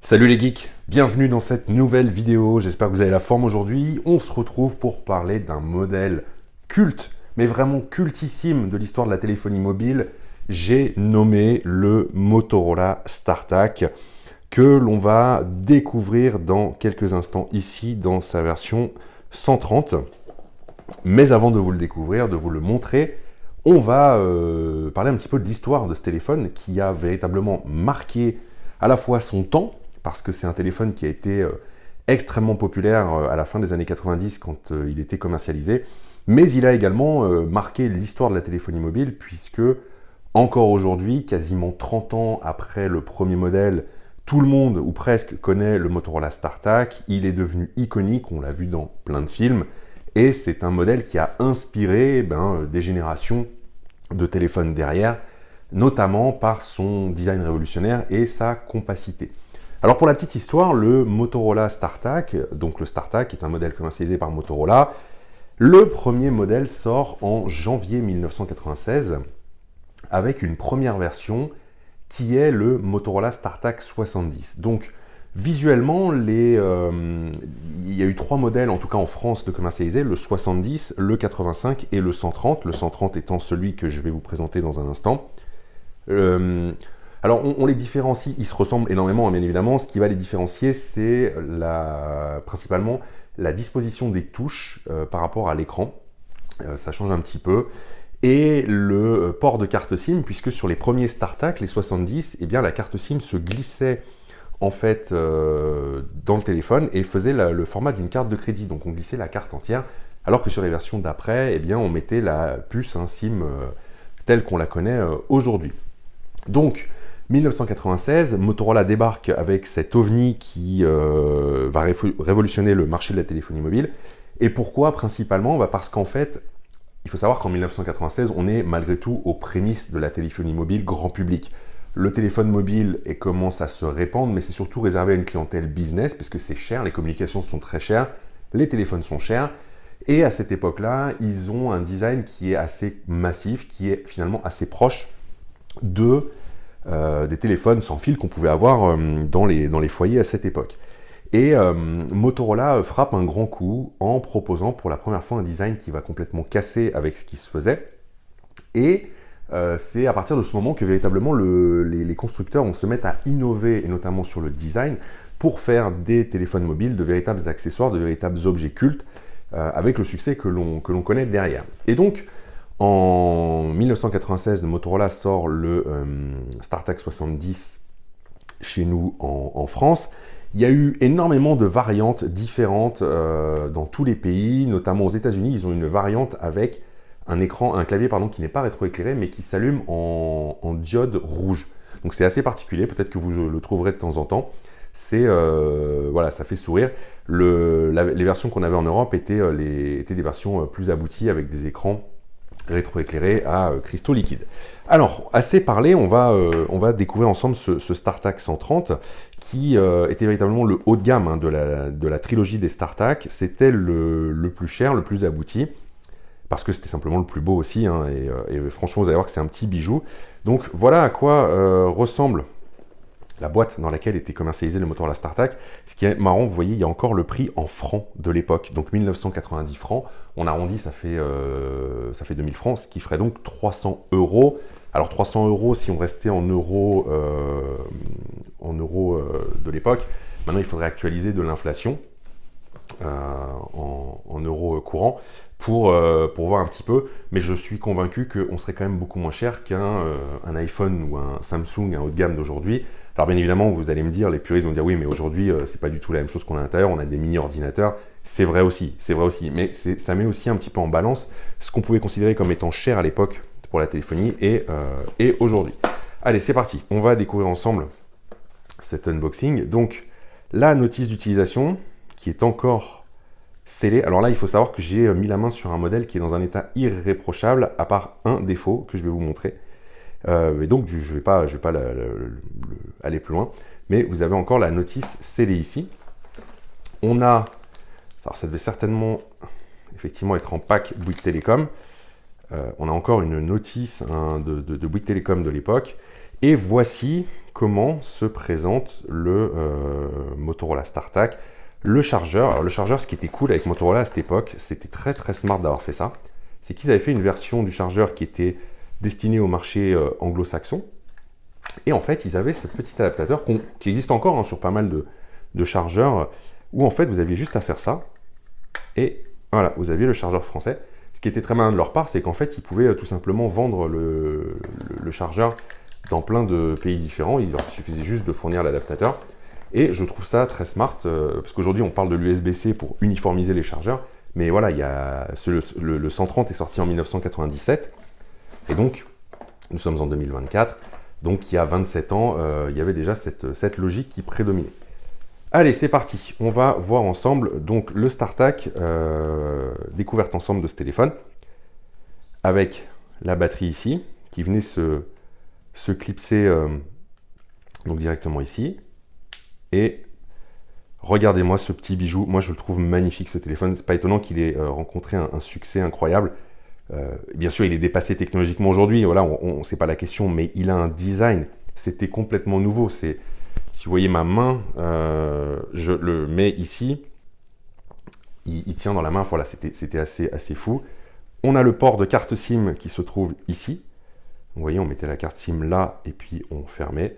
Salut les geeks, bienvenue dans cette nouvelle vidéo, j'espère que vous avez la forme aujourd'hui. On se retrouve pour parler d'un modèle culte, mais vraiment cultissime de l'histoire de la téléphonie mobile. J'ai nommé le Motorola StarTAC, que l'on va découvrir dans quelques instants ici dans sa version 130. Mais avant de vous le découvrir, de vous le montrer, on va parler un petit peu de l'histoire de ce téléphone qui a véritablement marqué à la fois son temps, parce que c'est un téléphone qui a été extrêmement populaire à la fin des années 90 quand il était commercialisé, mais il a également marqué l'histoire de la téléphonie mobile, puisque encore aujourd'hui, quasiment 30 ans après le premier modèle, tout le monde, ou presque, connaît le Motorola StarTAC. Il est devenu iconique, on l'a vu dans plein de films, et c'est un modèle qui a inspiré des générations de téléphones derrière, notamment par son design révolutionnaire et sa compacité. Alors pour la petite histoire, le Motorola StarTAC, donc le StarTAC est un modèle commercialisé par Motorola. Le premier modèle sort en janvier 1996 avec une première version qui est le Motorola StarTAC 70. Donc visuellement, il y a eu trois modèles, en tout cas en France, de commercialisés, le 70, le 85 et le 130, le 130 étant celui que je vais vous présenter dans un instant. Alors, on les différencie, ils se ressemblent énormément, bien évidemment. Ce qui va les différencier, c'est principalement la disposition des touches par rapport à l'écran. Ça change un petit peu. Et le port de carte SIM, puisque sur les premiers StarTAC, les 70, eh bien, la carte SIM se glissait en fait dans le téléphone et faisait le format d'une carte de crédit. Donc, on glissait la carte entière, alors que sur les versions d'après, eh bien, on mettait la puce SIM telle qu'on la connaît aujourd'hui. Donc, 1996, Motorola débarque avec cet ovni qui va révolutionner le marché de la téléphonie mobile. Et pourquoi principalement? Parce qu'en fait, il faut savoir qu'en 1996, on est malgré tout aux prémices de la téléphonie mobile grand public. Le téléphone mobile commence à se répandre, mais c'est surtout réservé à une clientèle business, parce que c'est cher, les communications sont très chères, les téléphones sont chers. Et à cette époque-là, ils ont un design qui est assez massif, qui est finalement assez proche des téléphones sans fil qu'on pouvait avoir dans les foyers à cette époque. Et Motorola frappe un grand coup en proposant pour la première fois un design qui va complètement casser avec ce qui se faisait. Et c'est à partir de ce moment que véritablement les constructeurs vont se mettre à innover, et notamment sur le design, pour faire des téléphones mobiles de véritables accessoires, de véritables objets cultes, avec le succès que l'on connaît derrière. Et donc, en 1996, Motorola sort le StarTAC 70 chez nous en France. Il y a eu énormément de variantes différentes dans tous les pays, notamment aux États-Unis. Ils ont une variante avec un clavier qui n'est pas rétroéclairé, mais qui s'allume en diode rouge. Donc c'est assez particulier, peut-être que vous le trouverez de temps en temps. Ça fait sourire. Les versions qu'on avait en Europe étaient des versions plus abouties avec des écrans rétroéclairé à cristaux liquides. Alors, assez parlé, on va découvrir ensemble ce StarTAC 130 qui était véritablement le haut de gamme de la trilogie des StarTAC. C'était le plus cher, le plus abouti, parce que c'était simplement le plus beau aussi, et franchement, vous allez voir que c'est un petit bijou. Donc, voilà à quoi ressemble la boîte dans laquelle était commercialisé le Motorola StarTAC. Ce qui est marrant, vous voyez, il y a encore le prix en francs de l'époque. Donc 1990 francs, on arrondit, ça fait 2000 francs, ce qui ferait donc 300 euros. Alors 300 euros, si on restait en euros de l'époque, maintenant il faudrait actualiser de l'inflation en euros courants pour voir un petit peu, mais je suis convaincu qu'on serait quand même beaucoup moins cher qu'un iPhone ou un Samsung, un haut de gamme d'aujourd'hui. Alors bien évidemment, vous allez me dire, les puristes vont dire oui, mais aujourd'hui, c'est pas du tout la même chose qu'on a à l'intérieur, on a des mini-ordinateurs. C'est vrai aussi, mais ça met aussi un petit peu en balance ce qu'on pouvait considérer comme étant cher à l'époque pour la téléphonie et aujourd'hui. Allez, c'est parti, on va découvrir ensemble cet unboxing. Donc, la notice d'utilisation qui est encore scellée. Alors là, il faut savoir que j'ai mis la main sur un modèle qui est dans un état irréprochable, à part un défaut que je vais vous montrer. Et donc, je vais pas aller plus loin, mais vous avez encore la notice scellée ici. On a, alors ça devait certainement effectivement être en pack Bouygues Télécom. On a encore une notice de Bouygues Télécom de l'époque. Et voici comment se présente le Motorola StarTAC. Le chargeur, alors le chargeur, ce qui était cool avec Motorola à cette époque, c'était très très smart d'avoir fait ça, c'est qu'ils avaient fait une version du chargeur qui était destinée au marché anglo-saxon. Et en fait, ils avaient ce petit adaptateur qui existe encore hein, sur pas mal de chargeurs, où en fait, vous aviez juste à faire ça, et voilà, vous aviez le chargeur français. Ce qui était très malin de leur part, c'est qu'en fait, ils pouvaient tout simplement vendre le chargeur dans plein de pays différents. Il leur suffisait juste de fournir l'adaptateur. Et je trouve ça très smart, parce qu'aujourd'hui, on parle de l'USB-C pour uniformiser les chargeurs. Mais voilà, le 130 est sorti en 1997. Et donc, nous sommes en 2024. Donc, il y a 27 ans, il y avait déjà cette logique qui prédominait. Allez, c'est parti. On va voir ensemble donc le StarTAC, découverte ensemble de ce téléphone, avec la batterie ici, qui venait se clipser donc directement ici. Et regardez-moi ce petit bijou. Moi, je le trouve magnifique, ce téléphone. C'est pas étonnant qu'il ait rencontré un succès incroyable. Bien sûr, il est dépassé technologiquement aujourd'hui. Voilà, c'est pas la question, mais il a un design. C'était complètement nouveau. Si vous voyez ma main, je le mets ici. Il tient dans la main. Voilà, c'était assez fou. On a le port de carte SIM qui se trouve ici. Vous voyez, on mettait la carte SIM là et puis on fermait.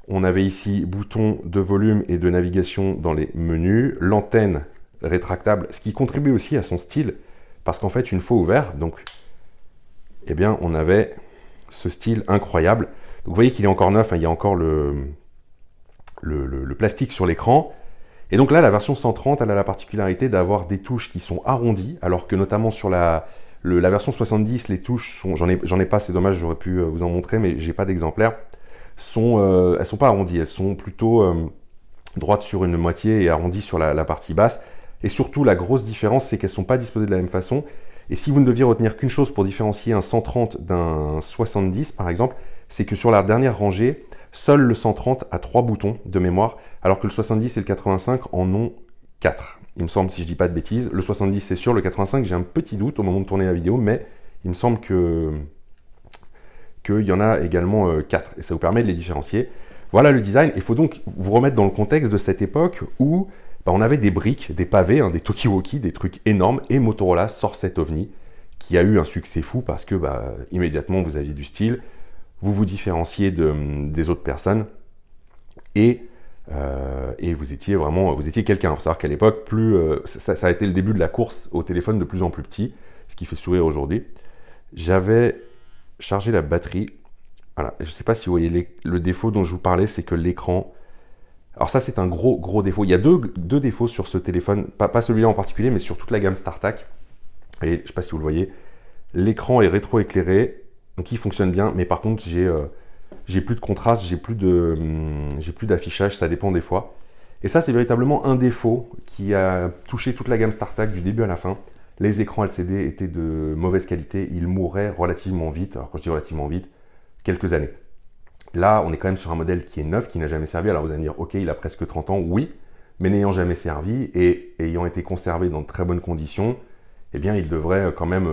On avait ici bouton de volume et de navigation dans les menus. L'antenne rétractable, ce qui contribue aussi à son style. Parce qu'en fait, une fois ouvert, donc, eh bien, on avait ce style incroyable. Donc, vous voyez qu'il est encore neuf, hein, il y a encore le plastique sur l'écran. Et donc là, la version 130, elle a la particularité d'avoir des touches qui sont arrondies, alors que notamment sur la version 70, les touches sont, j'en ai pas, c'est dommage, j'aurais pu vous en montrer, mais j'ai pas d'exemplaire. Elles sont pas arrondies, elles sont plutôt droites sur une moitié et arrondies sur la partie basse. Et surtout, la grosse différence, c'est qu'elles ne sont pas disposées de la même façon. Et si vous ne deviez retenir qu'une chose pour différencier un 130 d'un 70, par exemple, c'est que sur la dernière rangée, seul le 130 a 3 boutons de mémoire, alors que le 70 et le 85 en ont 4. Il me semble, si je ne dis pas de bêtises. Le 70, c'est sûr. Le 85, j'ai un petit doute au moment de tourner la vidéo, mais il me semble qu'il y en a également 4. Et ça vous permet de les différencier. Voilà le design. Il faut donc vous remettre dans le contexte de cette époque où on avait des briques, des pavés, hein, des talkie-walkie, des trucs énormes, et Motorola sort cet OVNI qui a eu un succès fou parce que immédiatement vous aviez du style, vous vous différenciez des autres personnes et vous étiez quelqu'un. Il faut savoir qu'à l'époque, ça a été le début de la course au téléphone de plus en plus petit, ce qui fait sourire aujourd'hui. J'avais chargé la batterie. Voilà. Je ne sais pas si vous voyez le défaut dont je vous parlais, c'est que l'écran. Alors ça, c'est un gros défaut. Il y a deux défauts sur ce téléphone, pas celui-là en particulier, mais sur toute la gamme StarTAC. Et je ne sais pas si vous le voyez. L'écran est rétro-éclairé, donc il fonctionne bien, mais par contre, j'ai plus de contraste, j'ai plus d'affichage, ça dépend des fois. Et ça, c'est véritablement un défaut qui a touché toute la gamme StarTAC du début à la fin. Les écrans LCD étaient de mauvaise qualité, ils mouraient relativement vite. Alors quand je dis relativement vite, quelques années. Là, on est quand même sur un modèle qui est neuf, qui n'a jamais servi. Alors vous allez me dire, ok, il a presque 30 ans, oui, mais n'ayant jamais servi et ayant été conservé dans de très bonnes conditions, eh bien, il devrait quand même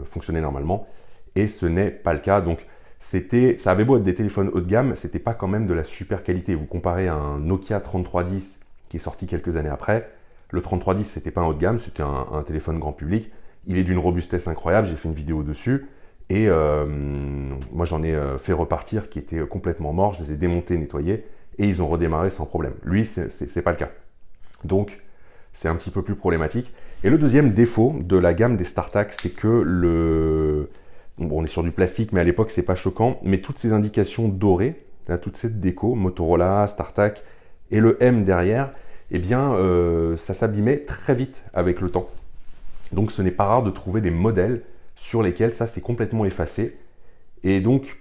fonctionner normalement. Et ce n'est pas le cas. Donc, ça avait beau être des téléphones haut de gamme, c'était pas quand même de la super qualité. Vous comparez à un Nokia 3310 qui est sorti quelques années après. Le 3310, c'était pas un haut de gamme, c'était un téléphone grand public. Il est d'une robustesse incroyable, j'ai fait une vidéo dessus. Et moi, j'en ai fait repartir qui étaient complètement morts. Je les ai démontés, nettoyés, et ils ont redémarré sans problème. Lui, c'est pas le cas. Donc, c'est un petit peu plus problématique. Et le deuxième défaut de la gamme des StarTAC, c'est que on est sur du plastique, mais à l'époque, c'est pas choquant. Mais toutes ces indications dorées, toute cette déco, Motorola, StarTAC et le M derrière, eh bien, ça s'abîmait très vite avec le temps. Donc, ce n'est pas rare de trouver des modèles sur lesquels ça s'est complètement effacé. Et donc,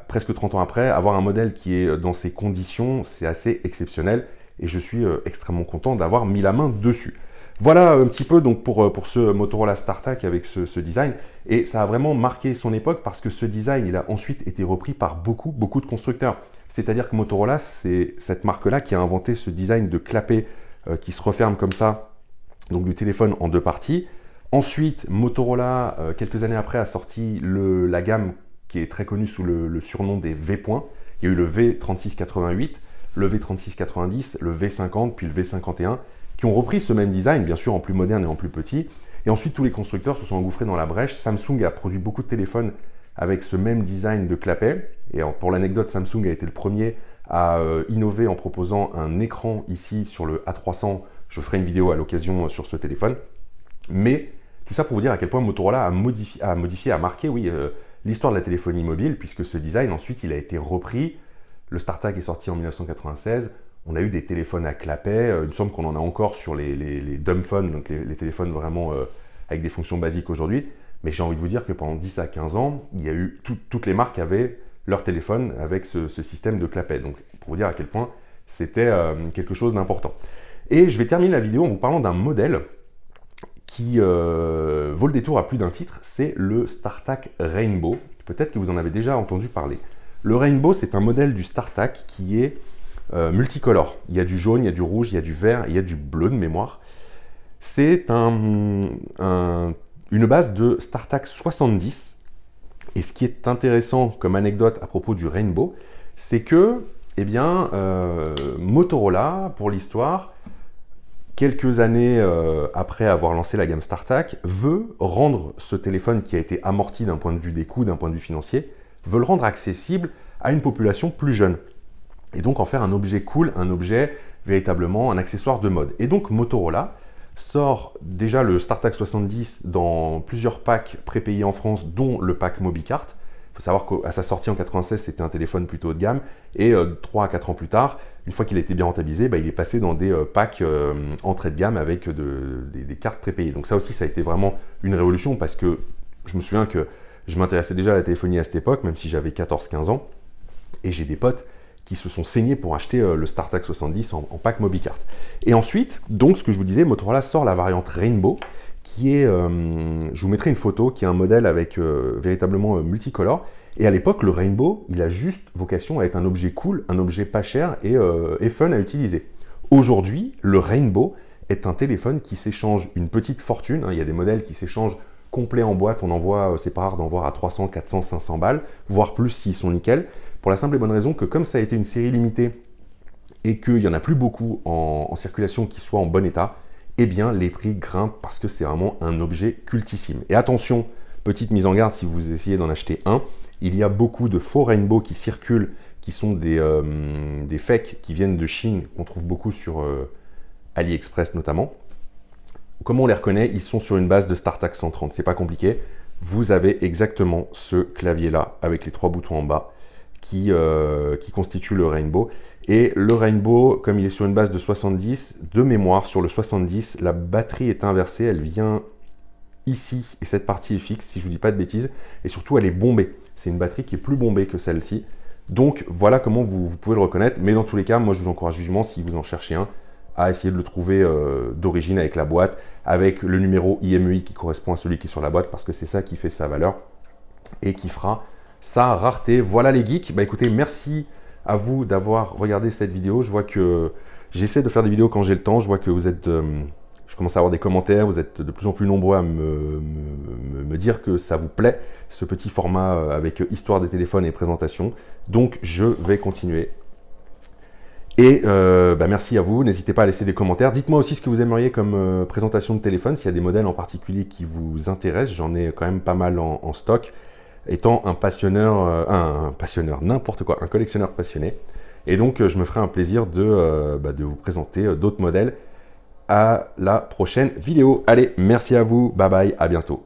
presque 30 ans après, avoir un modèle qui est dans ces conditions, c'est assez exceptionnel. Et je suis extrêmement content d'avoir mis la main dessus. Voilà un petit peu donc pour ce Motorola StarTAC avec ce design. Et ça a vraiment marqué son époque parce que ce design, il a ensuite été repris par beaucoup de constructeurs. C'est-à-dire que Motorola, c'est cette marque-là qui a inventé ce design de clapet qui se referme comme ça, donc du téléphone en deux parties. Ensuite, Motorola, quelques années après, a sorti la gamme qui est très connue sous le surnom des V-points. Il y a eu le V3688. le V3690, le V50, puis le V51, qui ont repris ce même design, bien sûr en plus moderne et en plus petit. Et ensuite, tous les constructeurs se sont engouffrés dans la brèche. Samsung a produit beaucoup de téléphones avec ce même design de clapet. Et pour l'anecdote, Samsung a été le premier à innover en proposant un écran ici sur le A300. Je ferai une vidéo à l'occasion sur ce téléphone. Mais tout ça pour vous dire à quel point Motorola a marqué l'histoire de la téléphonie mobile, puisque ce design, ensuite, il a été repris. Le StarTAC est sorti en 1996. On a eu des téléphones à clapet. Il me semble qu'on en a encore sur les dumb phones, donc les téléphones vraiment avec des fonctions basiques aujourd'hui. Mais j'ai envie de vous dire que pendant 10 à 15 ans, il y a eu toutes les marques avaient leur téléphone avec ce système de clapet. Donc, pour vous dire à quel point c'était quelque chose d'important. Et je vais terminer la vidéo en vous parlant d'un modèle qui vaut le détour à plus d'un titre, c'est le StarTAC Rainbow. Peut-être que vous en avez déjà entendu parler. Le Rainbow, c'est un modèle du StarTAC qui est multicolore. Il y a du jaune, il y a du rouge, il y a du vert, il y a du bleu de mémoire. C'est une base de StarTAC 70. Et ce qui est intéressant comme anecdote à propos du Rainbow, c'est que Motorola, pour l'histoire, quelques années après avoir lancé la gamme StarTAC, veut rendre ce téléphone qui a été amorti d'un point de vue des coûts, d'un point de vue financier, veut le rendre accessible à une population plus jeune. Et donc en faire un objet cool, un objet véritablement un accessoire de mode. Et donc Motorola sort déjà le StarTAC 70 dans plusieurs packs prépayés en France, dont le pack MobiCart. Il faut savoir qu'à sa sortie en 96, c'était un téléphone plutôt haut de gamme. Et 3 à 4 ans plus tard, une fois qu'il a été bien rentabilisé, il est passé dans des packs entrée de gamme avec des cartes prépayées. Donc ça aussi, ça a été vraiment une révolution parce que je me souviens que je m'intéressais déjà à la téléphonie à cette époque, même si j'avais 14-15 ans. Et j'ai des potes qui se sont saignés pour acheter le StarTAC 70 en pack MobiCart. Et ensuite, donc ce que je vous disais, Motorola sort la variante Rainbow, qui est, je vous mettrai une photo, qui est un modèle avec véritablement multicolore. Et à l'époque, le Rainbow, il a juste vocation à être un objet cool, un objet pas cher et fun à utiliser. Aujourd'hui, le Rainbow est un téléphone qui s'échange une petite fortune. Il y a des modèles qui s'échangent complet en boîte, on en voit, c'est pas rare d'en voir à 300, 400, 500 balles, voire plus s'ils sont nickel, pour la simple et bonne raison que comme ça a été une série limitée et qu'il n'y en a plus beaucoup en circulation qui soient en bon état, eh bien les prix grimpent parce que c'est vraiment un objet cultissime. Et attention, petite mise en garde si vous essayez d'en acheter un, il y a beaucoup de faux Rainbow qui circulent, qui sont des fakes qui viennent de Chine, qu'on trouve beaucoup sur AliExpress notamment. Comment on les reconnaît? Ils sont sur une base de StarTAC 130, c'est pas compliqué. Vous avez exactement ce clavier-là, avec les 3 boutons en bas, qui constitue le Rainbow. Et le Rainbow, comme il est sur une base de 70, de mémoire, sur le 70, la batterie est inversée, elle vient ici, et cette partie est fixe, si je ne vous dis pas de bêtises, et surtout elle est bombée. C'est une batterie qui est plus bombée que celle-ci. Donc voilà comment vous pouvez le reconnaître, mais dans tous les cas, moi je vous encourage vivement, si vous en cherchez un, à essayer de le trouver d'origine avec la boîte, avec le numéro IMEI qui correspond à celui qui est sur la boîte, parce que c'est ça qui fait sa valeur et qui fera sa rareté. Voilà les geeks, écoutez, merci à vous d'avoir regardé cette vidéo. Je vois que j'essaie de faire des vidéos quand j'ai le temps, je vois que vous êtes, je commence à avoir des commentaires, vous êtes de plus en plus nombreux à me dire que ça vous plaît, ce petit format avec histoire des téléphones et présentation, donc je vais continuer. Et merci à vous, n'hésitez pas à laisser des commentaires. Dites-moi aussi ce que vous aimeriez comme présentation de téléphone, s'il y a des modèles en particulier qui vous intéressent. J'en ai quand même pas mal en stock, étant un passionneur, n'importe quoi, un collectionneur passionné. Et donc, je me ferai un plaisir de vous présenter d'autres modèles à la prochaine vidéo. Allez, merci à vous, bye bye, à bientôt.